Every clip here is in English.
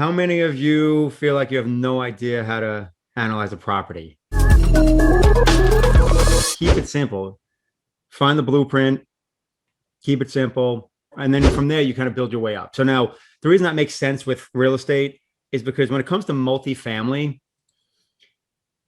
How many of you feel like you have no idea how to analyze a property? Keep it simple. Find the blueprint, keep it simple. And then from there, you kind of build your way up. So now the reason that makes sense with real estate is because when it comes to multifamily,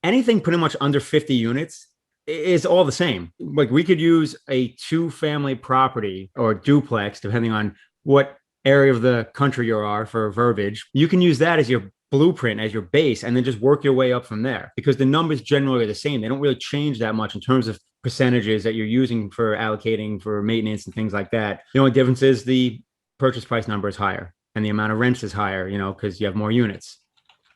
anything pretty much under 50 units is all the same. Like we could use a two-family property or duplex, depending on what area of the country you are for verbiage. You can use that as your blueprint, as your base, and then just work your way up from there because the numbers generally are the same. They don't really change that much in terms of percentages that you're using for allocating for maintenance and things like that. The only difference is the purchase price number is higher and the amount of rents is higher, because you have more units.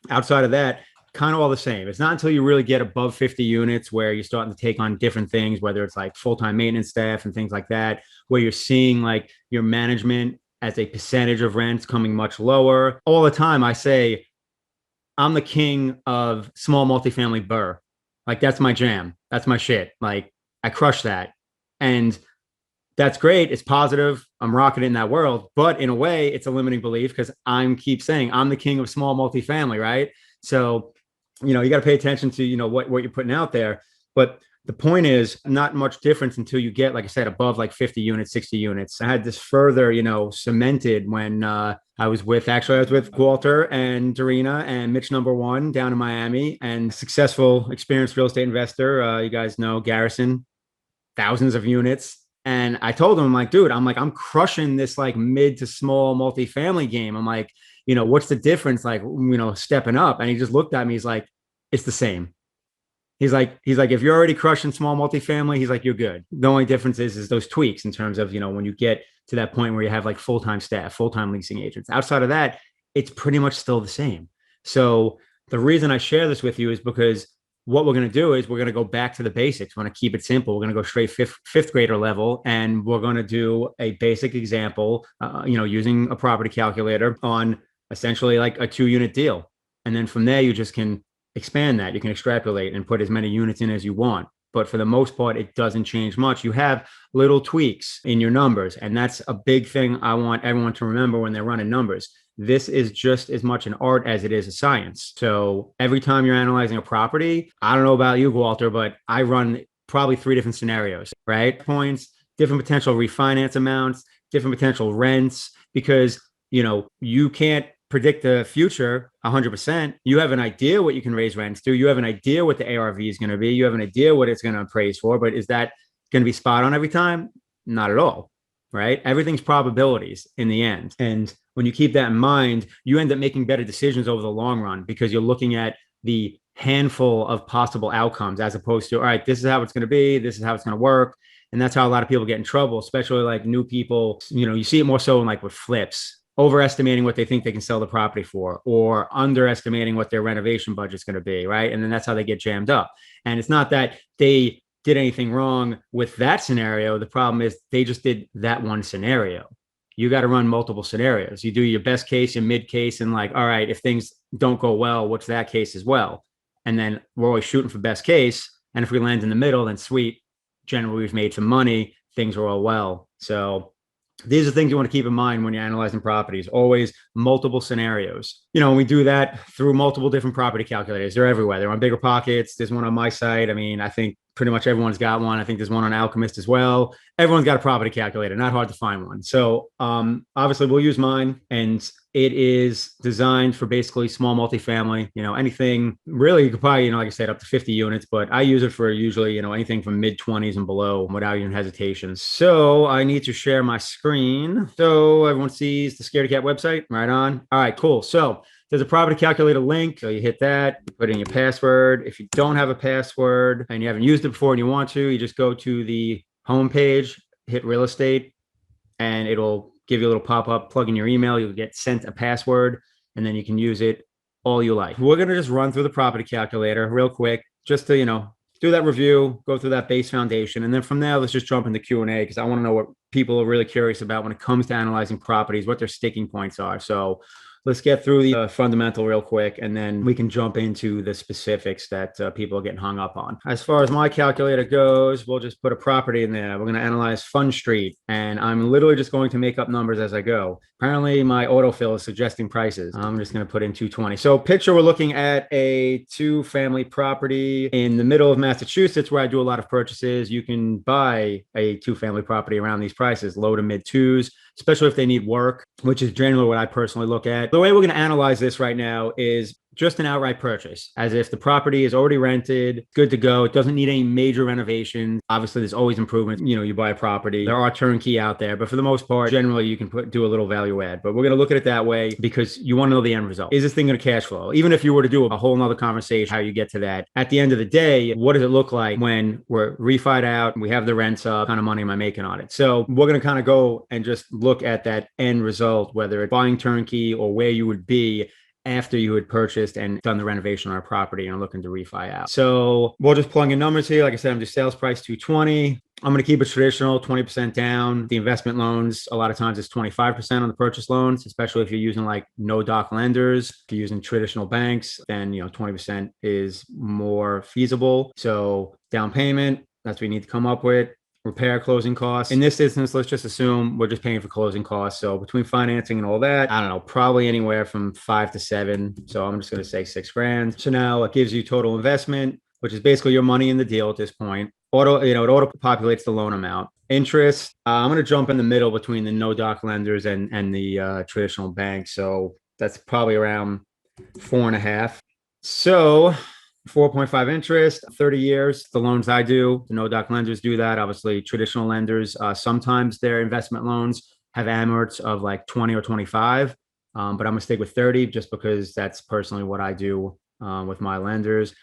Outside of that, kind of all the same. It's not until you really get above 50 units where you're starting to take on different things, whether it's like full-time maintenance staff and things like that, where you're seeing like your management as a percentage of rents coming much lower. All the time, I say, I'm the king of small multifamily burr. Like that's my jam. That's my shit. Like I crush that. And that's great. It's positive. I'm rocking in that world. But in a way, it's a limiting belief because keep saying I'm the king of small multifamily, right? So you got to pay attention to what you're putting out there. But the point is not much difference until you get, like I said, above like 50 units, 60 units. I had this further cemented when I was with Walter and Dorina and Mitch number one down in Miami, and successful experienced real estate investor, you guys know Garrison, thousands of units. And I told him, I'm like, dude, I'm crushing this like mid to small multifamily game. I'm like, what's the difference? Like, stepping up. And he just looked at me. He's like, it's the same. He's like, if you're already crushing small multifamily, he's like, you're good. The only difference is those tweaks in terms of, when you get to that point where you have like full-time staff, full-time leasing agents. Outside of that, it's pretty much still the same. So the reason I share this with you is because what we're going to do is we're going to go back to the basics. We're going to keep it simple. We're going to go straight fifth grader level, and we're going to do a basic example, using a property calculator on essentially like a 2-unit deal. And then from there, you just can expand that. You can extrapolate and put as many units in as you want. But for the most part, it doesn't change much. You have little tweaks in your numbers. And that's a big thing I want everyone to remember when they're running numbers. This is just as much an art as it is a science. So every time you're analyzing a property, I don't know about you, Walter, but I run probably 3 different scenarios, right? Points, different potential refinance amounts, different potential rents, because, you can't predict the future 100%. You have an idea what you can raise rents to. You have an idea what the ARV is going to be. You have an idea what it's going to appraise for, but is that going to be spot on every time? Not at all, right? Everything's probabilities in the end. And when you keep that in mind, you end up making better decisions over the long run because you're looking at the handful of possible outcomes as opposed to, all right, this is how it's going to be. This is how it's going to work. And that's how a lot of people get in trouble, especially like new people. You see it more so in like with flips, overestimating what they think they can sell the property for or underestimating what their renovation budget's going to be, right? And then that's how they get jammed up. And it's not that they did anything wrong with that scenario. The problem is they just did that one scenario. You got to run multiple scenarios. You do your best case, your mid case, and like, all right, if things don't go well, what's that case as well? And then we're always shooting for best case. And if we land in the middle, then sweet. Generally, we've made some money. Things are all well. So these are things you want to keep in mind when you're analyzing properties. Always multiple scenarios. We do that through multiple different property calculators. They're everywhere. They're on BiggerPockets. There's one on my site. I mean, I think pretty much everyone's got one. I think there's one on Alchemist as well. Everyone's got a property calculator. Not hard to find one. So obviously, we'll use mine, and it is designed for basically small multifamily. Anything really, you could probably, like I said, up to 50 units, but I use it for usually, anything from mid 20s and below without even hesitation. So I need to share my screen so everyone sees the Scaredy Cat website. Right on. All right, cool. So there's a property calculator link. So you hit that, you put in your password. If you don't have a password and you haven't used it before and you want to, you just go to the home page, hit real estate, and it'll give you a little pop-up, plug in your email, you'll get sent a password, and then you can use it all you like. We're going to just run through the property calculator real quick, just to, do that review, go through that base foundation. And then from there, let's just jump into Q&A because I want to know what people are really curious about when it comes to analyzing properties, what their sticking points are. So let's get through the fundamental real quick, and then we can jump into the specifics that people are getting hung up on. As far as my calculator goes, we'll just put a property in there. We're going to analyze Fun Street, and I'm literally just going to make up numbers as I go. Apparently, my autofill is suggesting prices. I'm just going to put in 220. So picture we're looking at a two-family property in the middle of Massachusetts where I do a lot of purchases. You can buy a two-family property around these prices, low to mid twos, especially if they need work, which is generally what I personally look at. The way we're going to analyze this right now is just an outright purchase, as if the property is already rented, good to go. It doesn't need any major renovations. Obviously, there's always improvements. You buy a property. There are turnkey out there, but for the most part, generally you can do a little value add. But we're going to look at it that way because you want to know the end result. Is this thing going to cash flow? Even if you were to do a whole nother conversation, how you get to that. At the end of the day, what does it look like when we're refied out and we have the rents up? What kind of money am I making on it? So we're going to kind of go and just look at that end result, whether it's buying turnkey or where you would be after you had purchased and done the renovation on our property and are looking to refi out. So we'll just plug in numbers here. Like I said, I'm just sales price 220. I'm going to keep it traditional, 20% down. The investment loans, a lot of times it's 25% on the purchase loans, especially if you're using like no doc lenders. If you're using traditional banks, then 20% is more feasible. So down payment, that's what you need to come up with. Repair, closing costs. In this instance, let's just assume we're just paying for closing costs. So between financing and all that, I don't know, probably anywhere from 5 to 7. So I'm just going to say $6,000. So now it gives you total investment, which is basically your money in the deal at this point. It auto populates the loan amount. Interest, I'm going to jump in the middle between the no doc lenders and the traditional banks. So that's probably around 4.5. So 4.5 interest, 30 years. The loans I do, the no doc lenders do that. Obviously, traditional lenders, sometimes their investment loans have amorts of like 20 or 25, but I'm gonna stick with 30 just because that's personally what I do with my lenders.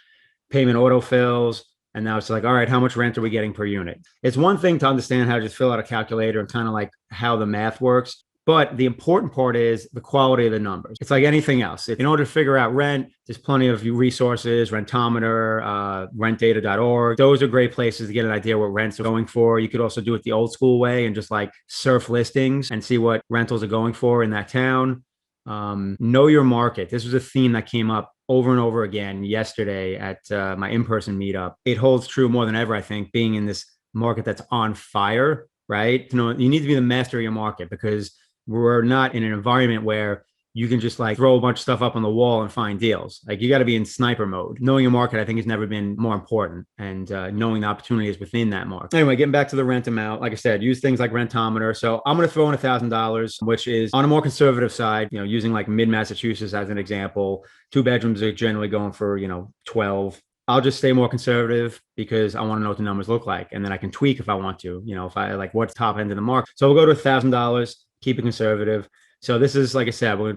Payment autofills. And now it's like, all right, how much rent are we getting per unit? It's one thing to understand how to just fill out a calculator and kind of like how the math works. But the important part is the quality of the numbers. It's like anything else. In order to figure out rent, there's plenty of resources, Rentometer, rentdata.org. Those are great places to get an idea what rents are going for. You could also do it the old school way and just like surf listings and see what rentals are going for in that town. Know your market. This was a theme that came up over and over again yesterday at my in-person meetup. It holds true more than ever, I think, being in this market that's on fire, right? You need to be the master of your market because we're not in an environment where you can just like throw a bunch of stuff up on the wall and find deals. Like you got to be in sniper mode. Knowing your market, I think, has never been more important, and knowing the opportunities within that market. Anyway, getting back to the rent amount, like I said, use things like Rentometer. So I'm going to throw in $1,000, which is on a more conservative side, using like mid Massachusetts as an example. 2 bedrooms are generally going for, 12. I'll just stay more conservative because I want to know what the numbers look like. And then I can tweak if I want to, if I like what's top end of the market. So we'll go to $1,000, keep it conservative. So this is, like I said, we're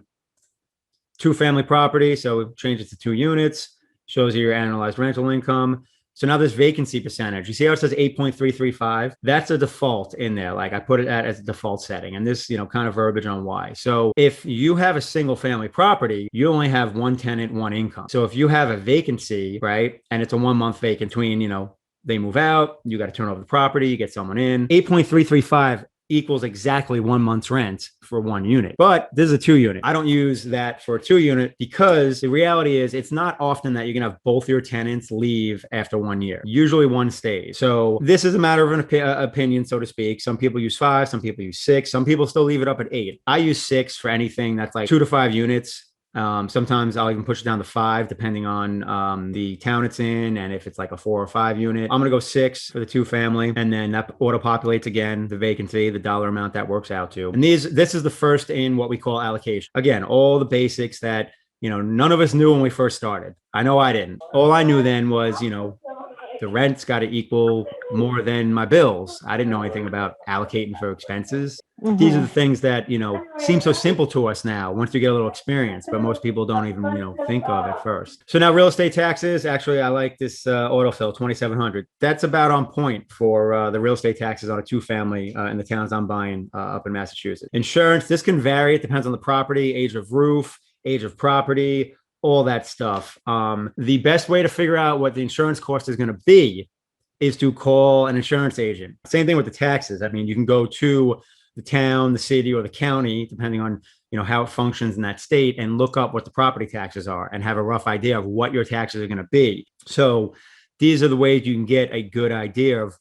2-family property. So we change it to 2 units, shows you your annualized rental income. So now this vacancy percentage, you see how it says 8.335? That's a default in there. Like I put it as a default setting, and this, kind of verbiage on why. So if you have a single family property, you only have 1 tenant, 1 income. So if you have a vacancy, right, and it's a 1-month vacant between, they move out, you got to turn over the property, you get someone in, 8.335 equals exactly 1 month's rent for 1 unit. But this is a 2 unit. I don't use that for a 2 unit because the reality is it's not often that you're going to have both your tenants leave after 1 year. Usually one stays. So this is a matter of an opinion, so to speak. Some people use 5, some people use 6, some people still leave it up at 8. I use 6 for anything that's like 2 to 5 units. Sometimes I'll even push it down to 5, depending on the town it's in, and if it's like a 4 or 5 unit. I'm gonna go 6 for the 2-family, and then that auto populates again the vacancy, the dollar amount that works out to. And this is the first in what we call allocation. Again, all the basics that none of us knew when we first started. I know I didn't. All I knew then was the rent's got to equal more than my bills. I didn't know anything about allocating for expenses. Mm-hmm. These are the things that, seem so simple to us now once you get a little experience, but most people don't even, think of at first. So now real estate taxes, actually, I like this autofill, 2,700. That's about on point for the real estate taxes on a 2-family in the towns I'm buying up in Massachusetts. Insurance, this can vary. It depends on the property, age of roof, age of property, all that stuff. The best way to figure out what the insurance cost is going to be is to call an insurance agent. Same thing with the taxes. I mean, you can go to the town, the city, or the county, depending on how it functions in that state and look up what the property taxes are and have a rough idea of what your taxes are going to be. So these are the ways you can get a good idea of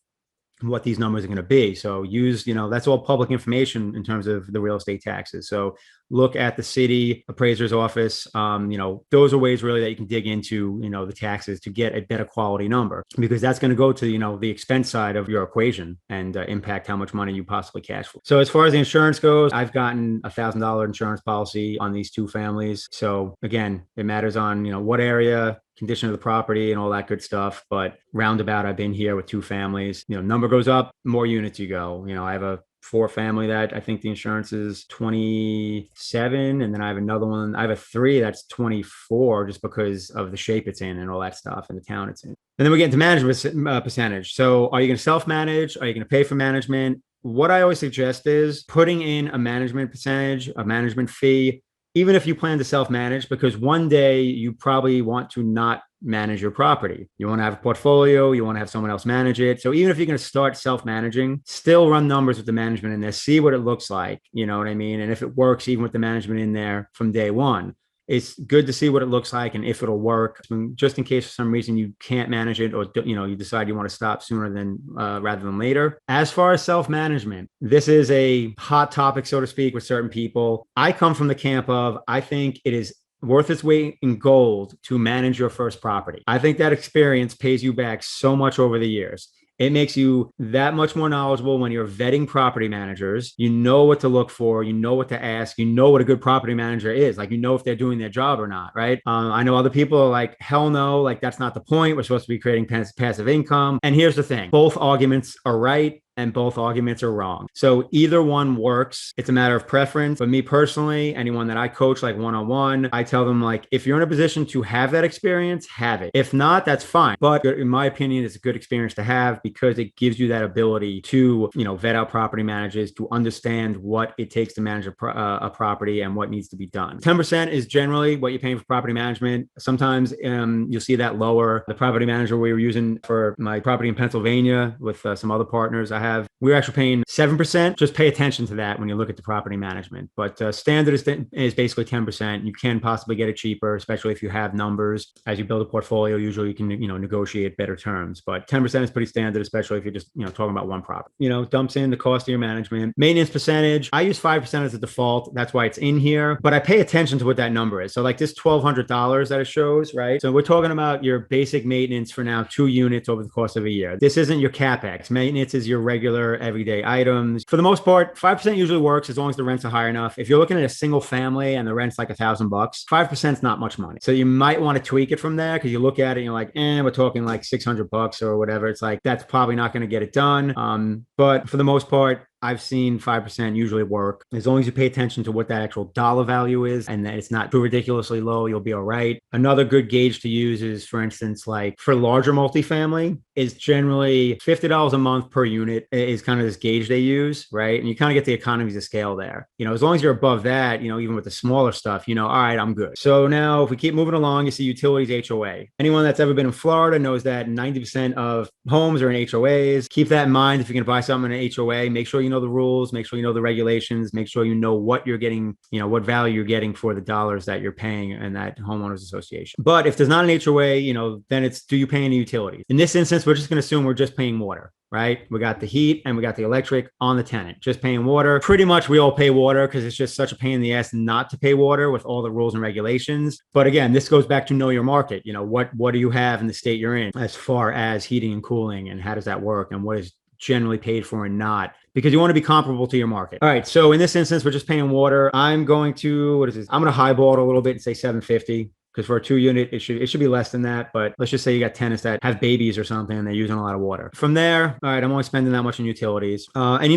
what these numbers are going to be. So use, that's all public information in terms of the real estate taxes. So look at the city appraiser's office. Those are ways really that you can dig into, the taxes to get a better quality number, because that's going to go to, the expense side of your equation and impact how much money you possibly cash flow. So as far as the insurance goes, I've gotten $1,000 insurance policy on these two families. So again, it matters on, what area, condition of the property and all that good stuff. But roundabout, I've been here with two families. Number goes up, more units you go. I have a 4 family that I think the insurance is 27. And then I have another one. I have a 3 that's 24 just because of the shape it's in and all that stuff and the town it's in. And then we get into management percentage. So are you going to self-manage? Are you going to pay for management? What I always suggest is putting in a management percentage, a management fee, even if you plan to self-manage, because one day you probably want to not manage your property. You want to have a portfolio, you want to have someone else manage it. So even if you're going to start self-managing, still run numbers with the management in there, see what it looks like, you know what I mean? And if it works, even with the management in there from day one, it's good to see what it looks like and if it'll work, just in case for some reason you can't manage it, or you decide you want to stop sooner than rather than later. As far as self-management, this is a hot topic, so to speak, with certain people. I come from the camp of, I think it is worth its weight in gold to manage your first property. I think that experience pays you back so much over the years. It makes you that much more knowledgeable when you're vetting property managers. You know what to look for. You know what to ask. You know what a good property manager is. Like, if they're doing their job or not, right? I know other people are like, hell no, like that's not the point. We're supposed to be creating passive income. And here's the thing. Both arguments are right and both arguments are wrong. So either one works. It's a matter of preference. But me personally, anyone that I coach like one-on-one, I tell them, like, if you're in a position to have that experience, have it. If not, that's fine. But in my opinion, it's a good experience to have because it gives you that ability to, vet out property managers, to understand what it takes to manage a property and what needs to be done. 10% is generally what you're paying for property management. Sometimes you'll see that lower. The property manager we were using for my property in Pennsylvania with some other partners we're actually paying 7%. Just pay attention to that when you look at the property management. But standard is basically 10%. You can possibly get it cheaper, especially if you have numbers. As you build a portfolio, usually you can, negotiate better terms. But 10% is pretty standard, especially if you're just, talking about one property. Dumps in the cost of your management. Maintenance percentage, I use 5% as a default. That's why it's in here. But I pay attention to what that number is. So like this $1,200 that it shows, right? So we're talking about your basic maintenance for now 2 units over the course of a year. This isn't your CapEx. Maintenance is your regular everyday items. For the most part, 5% usually works as long as the rents are high enough. If you're looking at a single family and the rent's like $1,000, 5% is not much money. So you might want to tweak it from there, because you look at it and you're like, we're talking like $600 or whatever. It's like, that's probably not going to get it done. But for the most part, I've seen 5% usually work. As long as you pay attention to what that actual dollar value is and that it's not too ridiculously low, you'll be all right. Another good gauge to use is, for instance, like for larger multifamily, is generally $50 a month per unit is kind of this gauge they use, right? And you kind of get the economies of scale there. As long as you're above that, even with the smaller stuff, all right, I'm good. So now if we keep moving along, you see utilities, HOA. Anyone that's ever been in Florida knows that 90% of homes are in HOAs. Keep that in mind. If you're going to buy something in an HOA, make sure you know the rules, make sure you know the regulations, make sure you know what you're getting, what value you're getting for the dollars that you're paying in that homeowners association. But if there's not an HOA, then it's, do you pay any utilities? In this instance, we're just going to assume we're just paying water, right? We got the heat and we got the electric on the tenant, just paying water. Pretty much we all pay water because it's just such a pain in the ass not to pay water with all the rules and regulations. But again, this goes back to know your market. What do you have in the state you're in as far as heating and cooling, and how does that work, and what is generally paid for and not, because you want to be comparable to your market. All right. So in this instance, we're just paying water. I'm going to, I'm going to highball it a little bit and say $750. Because for a 2 unit, it should be less than that. But let's just say you got tenants that have babies or something and they're using a lot of water. From there, all right, I'm only spending that much on utilities. And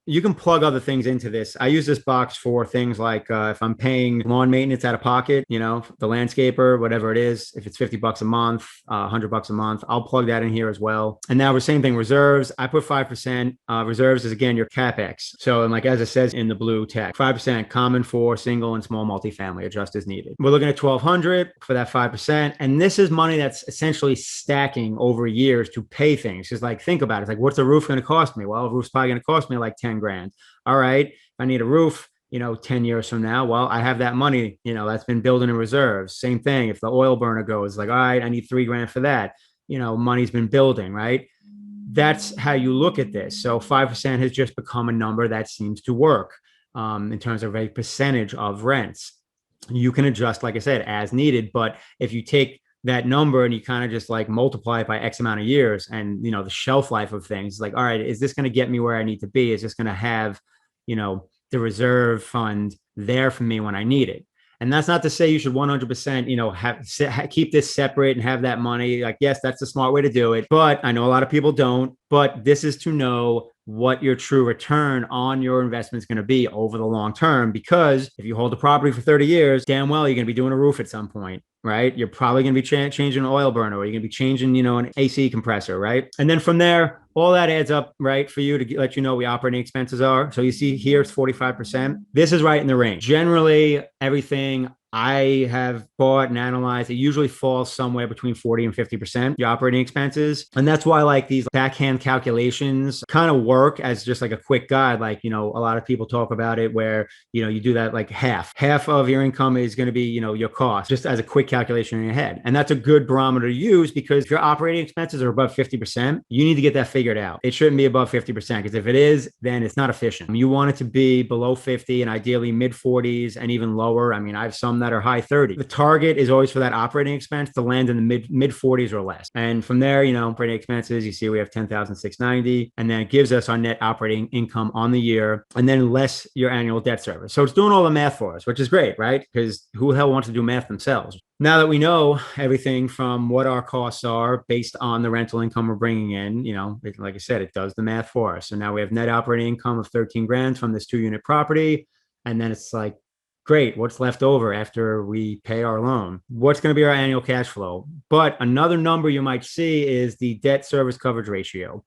you can plug other things into this. I use this box for things like if I'm paying lawn maintenance out of pocket, the landscaper, whatever it is, if it's $50 a month, $100 a month, I'll plug that in here as well. And now the same thing, reserves, I put 5%. Reserves is, again, your CapEx. So, and like as it says in the blue tech, 5% common for single and small multifamily, adjust as needed. We're looking at $1,200 for that 5%. And this is money that's essentially stacking over years to pay things. Because like, think about it. It's like, what's the roof going to cost me? Well, a roof's probably going to cost me like $10,000. All right. If I need a roof, 10 years from now? Well, I have that money, that's been building in reserves. Same thing. If the oil burner goes, like, all right, I need 3 grand for that, money's been building, right? That's how you look at this. So 5% has just become a number that seems to work in terms of a percentage of rents. You can adjust, like I said, as needed. But if you take that number and you kind of just like multiply it by X amount of years and, the shelf life of things, like, all right, is this going to get me where I need to be? Is this going to have, the reserve fund there for me when I need it? And that's not to say you should 100%, keep this separate and have that money. Like, yes, that's the smart way to do it. But I know a lot of people don't. But this is to know what your true return on your investment is going to be over the long term. Because if you hold the property for 30 years, damn well, you're going to be doing a roof at some point, right? You're probably going to be changing an oil burner, or you're going to be changing, an AC compressor, right? And then from there, all that adds up, right, for you to let you know what operating expenses are. So you see here it's 45%. This is right in the range. Generally, everything I have bought and analyzed, it usually falls somewhere between 40 and 50%, the operating expenses. And that's why like these backhand calculations kind of work as just like a quick guide. Like, a lot of people talk about it where, you do that like half of your income is going to be, your cost, just as a quick calculation in your head. And that's a good barometer to use, because if your operating expenses are above 50%, you need to get that figured out. It shouldn't be above 50%, because if it is, then it's not efficient. You want it to be below 50 and ideally mid 40s and even lower. I mean, I have some that are high 30. The target is always for that operating expense to land in the mid 40s or less. And from there, operating expenses, you see we have 10,690, and then it gives us our net operating income on the year, and then less your annual debt service. So it's doing all the math for us, which is great, right? Because who the hell wants to do math themselves? Now that we know everything from what our costs are based on the rental income we're bringing in, like I said, it does the math for us. So now we have net operating income of 13 grand from this 2-unit property. And then it's like, great, what's left over after we pay our loan? What's going to be our annual cash flow? But another number you might see is the debt service coverage ratio.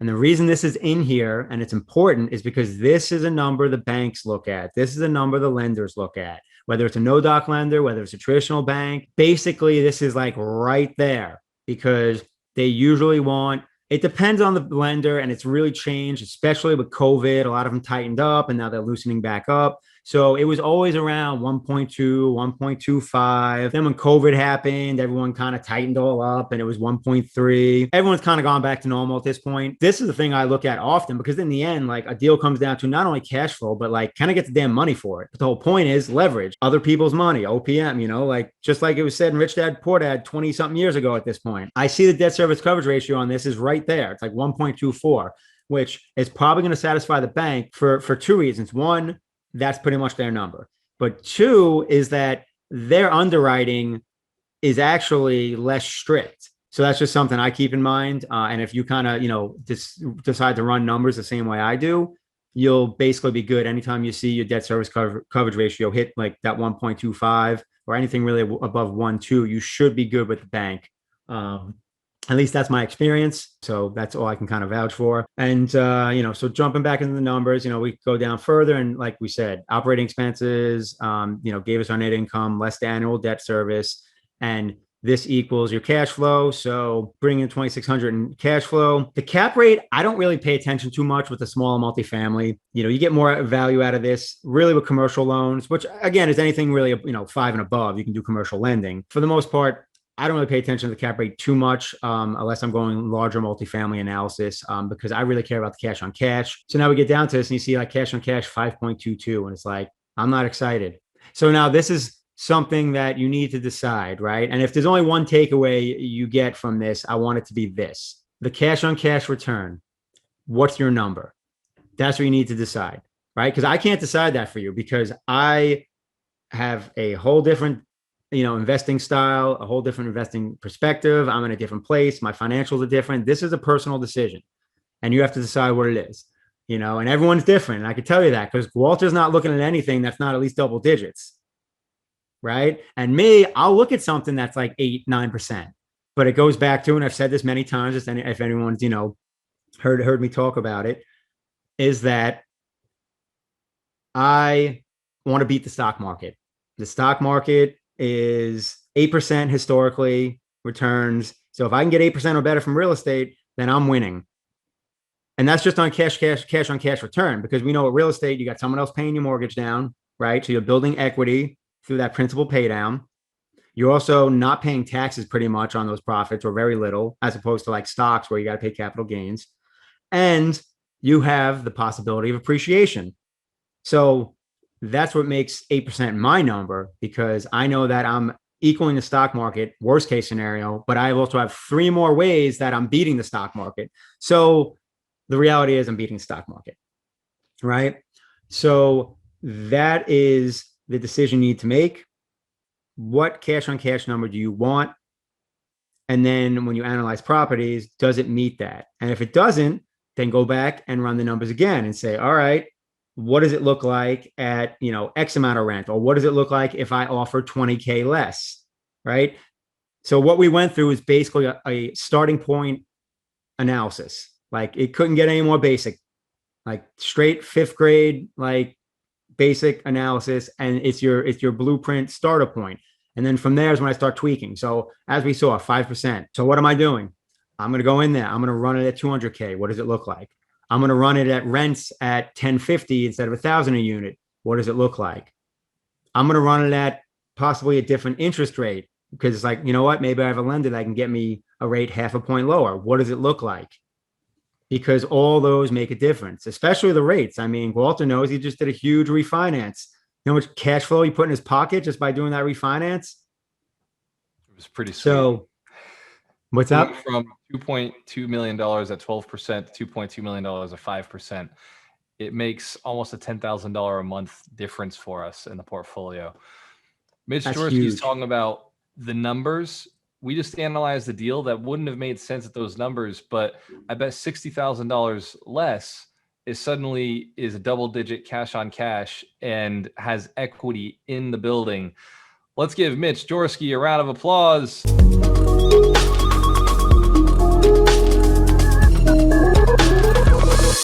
And the reason this is in here and it's important is because this is a number the banks look at. This is a number the lenders look at, whether it's a no-doc lender, whether it's a traditional bank. Basically, this is like right there, because they usually want, it depends on the lender, and it's really changed, especially with COVID. A lot of them tightened up and now they're loosening back up. So it was always around 1.2, 1.25. Then when COVID happened, everyone kind of tightened all up and it was 1.3. Everyone's kind of gone back to normal at this point. This is the thing I look at often, because in the end, like, a deal comes down to not only cash flow, but like, can I get the damn money for it? But the whole point is leverage other people's money, OPM, like just like it was said in Rich Dad Poor Dad 20 something years ago at this point. I see the debt service coverage ratio on this is right there. It's like 1.24, which is probably going to satisfy the bank for 2 reasons. One, that's pretty much their number. But 2 is that their underwriting is actually less strict. So that's just something I keep in mind. And if you kind of, decide to run numbers the same way I do, you'll basically be good. Anytime you see your debt service coverage ratio hit like that 1.25 or anything really above 1.2, you should be good with the bank. At least that's my experience. So that's all I can kind of vouch for. And, so jumping back into the numbers, we go down further. And like we said, operating expenses, gave us our net income, less the annual debt service. And this equals your cash flow. So bring in 2,600 in cash flow. The cap rate, I don't really pay attention too much with the smaller multifamily. You get more value out of this really with commercial loans, which again is anything really, 5 and above. You can do commercial lending. For the most part, I don't really pay attention to the cap rate too much unless I'm going larger multifamily analysis because I really care about the cash on cash. So now we get down to this and you see like cash on cash 5.22 and it's like, I'm not excited. So now this is something that you need to decide, right? And if there's only one takeaway you get from this, I want it to be this: the cash on cash return. What's your number? That's what you need to decide, right? Because I can't decide that for you because I have a whole different investing style, a whole different investing perspective. I'm in a different place. My financials are different. This is a personal decision and you have to decide what it is, and everyone's different. And I can tell you that because Walter's not looking at anything that's not at least double digits. Right. And me, I'll look at something that's like 8-9%, but it goes back to, and I've said this many times, if anyone's, heard me talk about it, is that I want to beat the stock market. The stock market is 8% historically returns. So if I can get 8% or better from real estate, then I'm winning. And that's just on cash on cash return, because we know with real estate, you got someone else paying your mortgage down, right? So you're building equity through that principal pay down. You're also not paying taxes pretty much on those profits, or very little, as opposed to like stocks where you got to pay capital gains. And you have the possibility of appreciation. So that's what makes 8% my number, because I know that I'm equaling the stock market, worst case scenario, but I also have 3 more ways that I'm beating the stock market. So the reality is I'm beating the stock market, right? So that is the decision you need to make. What cash on cash number do you want? And then when you analyze properties, does it meet that? And if it doesn't, then go back and run the numbers again and say, all right, what does it look like at, X amount of rent? Or what does it look like if I offer 20K less, right? So what we went through is basically a starting point analysis. Like, it couldn't get any more basic, like straight 5th grade, like basic analysis. And it's your blueprint starter point. And then from there is when I start tweaking. So as we saw, 5%. So what am I doing? I'm going to go in there. I'm going to run it at 200K. What does it look like? I'm going to run it at rents at 1050 instead of 1,000 a unit. What does it look like? I'm going to run it at possibly a different interest rate, because it's like, you know what? Maybe I have a lender that can get me a rate half a point lower. What does it look like? Because all those make a difference, especially the rates. I mean, Walter knows he just did a huge refinance. You know how much cash flow he put in his pocket just by doing that refinance? It was pretty sweet. So what's up? From $2.2 million at 12% to $2.2 million at 5%. It makes almost a $10,000 a month difference for us in the portfolio. Mitch Jaworski's talking about the numbers. We just analyzed the deal that wouldn't have made sense at those numbers, but I bet $60,000 less suddenly is a double-digit cash on cash and has equity in the building. Let's give Mitch Jaworski a round of applause.